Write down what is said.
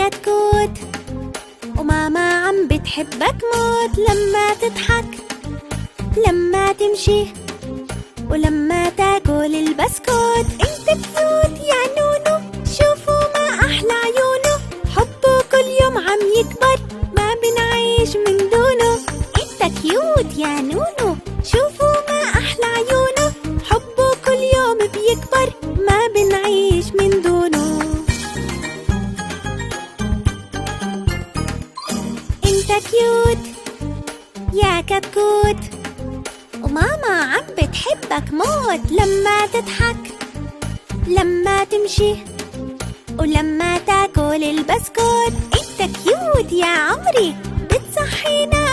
كتكوت، وماما عم بتحبك موت لما تضحك، لما تمشي، ولما تاكل البسكوت. انت كيوت يا نونو، شوفوا ما احلى عيونه، حبه كل يوم عم يكبر، ما بنعيش من دونه. انت كيوت يا نونو، شوفوا ما احلى عيونه، حبه كل يوم بيكبر، ما بنعيش من دونه. انت كيوت يا كتكوت، وماما عم بتحبك موت لما تضحك، لما تمشي، ولما تاكل البسكوت. انت كيوت يا عمري، بتصحينا